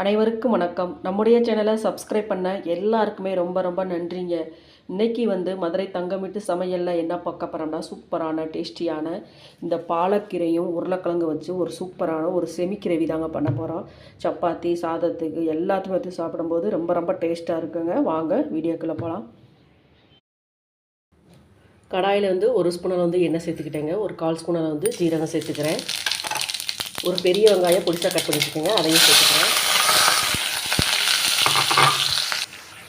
அனைவருக்கும் வணக்கம். நம்முடைய சேனலை சப்ஸ்கிரைப் பண்ண எல்லாருக்குமே ரொம்ப ரொம்ப நன்றிங்க. இன்றைக்கி மதுரை தங்கமிட்டு சமையலில் என்ன பார்க்க போகிறோம்னா, சூப்பரான டேஸ்டியான இந்த பாலக்கீரையும் உருளைக்கிழங்கு வச்சு ஒரு சூப்பரான ஒரு செமிக்கிரேவி தாங்க பண்ண போகிறோம். சப்பாத்தி சாதத்துக்கு எல்லாத்துக்கும் வச்சு சாப்பிடும்போது ரொம்ப ரொம்ப டேஸ்ட்டாக இருக்குங்க. வாங்க வீடியோக்குள்ளே போகலாம். கடாயில் ஒரு ஸ்பூனில் எண்ணெய் சேர்த்துக்கிட்டேங்க. ஒரு 1/4 ஸ்பூனில் ஜீரகம் சேர்த்துக்கிறேன். ஒரு பெரிய வெங்காயம் பொடிசாக கட் பண்ணிச்சுக்கோங்க, அதையும் சேர்த்துக்கிறேன்.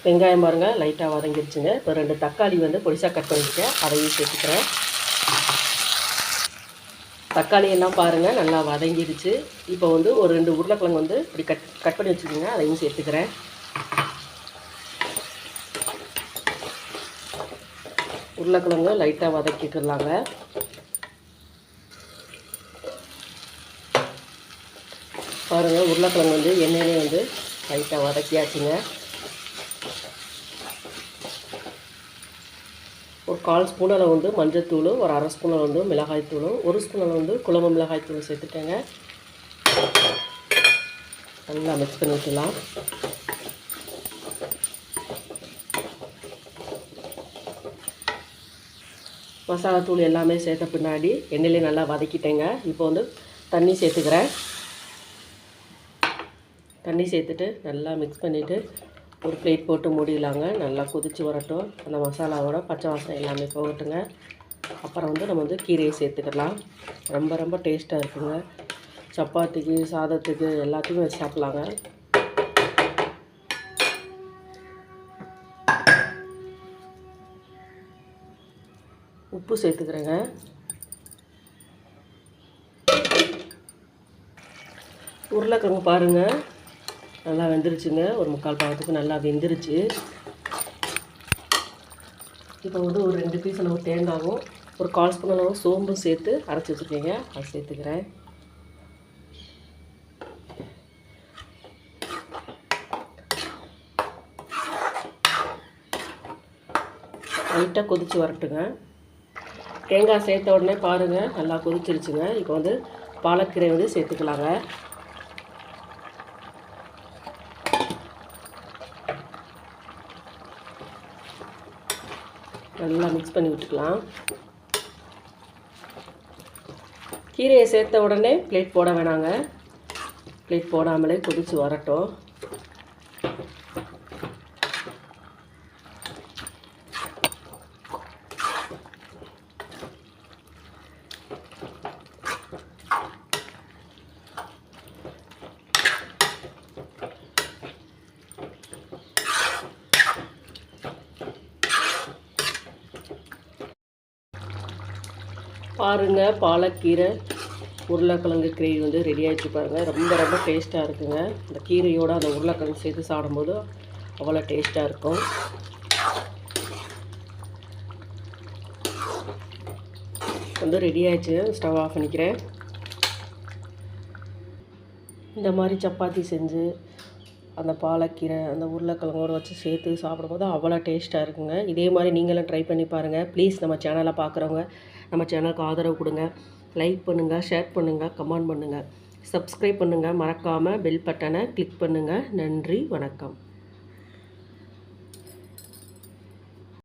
வெங்காயம் பாருங்கள் லைட்டாக வதங்கிடுச்சுங்க. இப்போ 2 தக்காளி பொடிசாக கட் பண்ணிக்கிட்டேன், அதையும் சேர்த்துக்கிறேன். தக்காளி எல்லாம் பாருங்கள் நல்லா வதங்கிடுச்சு. இப்போ ஒரு 2 உருளைக்கிழங்கு இப்படி கட் பண்ணி வச்சுக்கோங்க, அதையும் சேர்த்துக்கிறேன். உருளைக்கிழங்கு லைட்டாக வதக்கிக்கலாங்க. பாருங்கள் உருளைக்கிழங்கு எண்ணெயிலே லைட்டாக வதக்கியாச்சுங்க. ஒரு 1/4 ஸ்பூனில் மஞ்சத்தூள், ஒரு 1/2 ஸ்பூனில் மிளகாய்த்தூள், 1 ஸ்பூனில் குழம்பு மிளகாய்த்தூள் சேர்த்துட்டேங்க. நல்லா மிக்ஸ் பண்ணி விட்டுலாம். மசாலாத்தூள் எல்லாமே சேர்த்த பின்னாடி எண்ணெயிலே நல்லா வதக்கிட்டேங்க. இப்போ தண்ணி சேர்த்துக்கிறேன். தண்ணி சேர்த்துட்டு நல்லா மிக்ஸ் பண்ணிவிட்டு ஒரு பிளேட் போட்டு மூடிடலாங்க. நல்லா கொதித்து வரட்டும். அந்த மசாலாவோட பச்சை வாசனை எல்லாமே போகட்டுங்க. அப்புறம் நம்ம கீரையை சேர்த்துக்கலாம். ரொம்ப ரொம்ப டேஸ்ட்டாக இருக்குங்க. சப்பாத்திக்கு சாதத்துக்கு எல்லாத்துக்கும் வச்சு சாப்பிட்லாங்க. உப்பு சேர்த்துக்கிறேங்க. உருளைக்கிழங்கு பாருங்கள் நல்லா வெந்துருச்சுங்க. ஒரு 3/4 பாகத்துக்கு நல்லா வெந்துருச்சு. இப்போ ஒரு 2 பீஸ் அளவு தேங்காயும், ஒரு 1/4 ஸ்பூன் அளவு சோம்பும் சேர்த்து அரைச்சி வச்சுருக்கீங்க, அதை சேர்த்துக்கிறேன். லைட்டாக கொதித்து வரட்டுங்க. தேங்காய் சேர்த்த உடனே பாருங்கள் நல்லா கொதிச்சிருச்சுங்க. இப்போ பாலக்கீரை சேர்த்துக்கலாங்க. நல்லா மிக்ஸ் பண்ணி விட்டுக்கலாம். கீரையை சேர்த்த உடனே பிளேட் போட வேணாங்க. பிளேட் போடாமலே கொதித்து வரட்டும். பாருங்கள் பாலக்கீரை உருளைக்கிழங்கு கிரேவி ரெடி ஆகிடுச்சு பாருங்கள். ரொம்ப ரொம்ப டேஸ்ட்டாக இருக்குங்க. இந்த கீரையோடு அந்த உருளைக்கிழங்கு சேர்த்து சாப்பிடும்போது அவ்வளோ டேஸ்ட்டாக இருக்கும். ரெடி ஆகிடுச்சு. ஸ்டவ் ஆஃப் பண்ணிக்கிறேன். இந்த மாதிரி சப்பாத்தி செஞ்சு அந்த பாலக்கீரை அந்த உருளைக்கிழங்கோடு வச்சு சேர்த்து சாப்பிடும்போது அவ்வளோ டேஸ்ட்டாக இருக்குங்க. இதே மாதிரி நீங்களும் ட்ரை பண்ணி பாருங்கள். ப்ளீஸ் நம்ம சேனலை பார்க்குறவங்க நம்ம சேனலுக்கு ஆதரவு கொடுங்க. லைக் பண்ணுங்கள், ஷேர் பண்ணுங்கள், கமெண்ட் பண்ணுங்கள், சப்ஸ்கிரைப் பண்ணுங்கள். மறக்காமல் பெல் பட்டனை கிளிக் பண்ணுங்கள். நன்றி, வணக்கம்.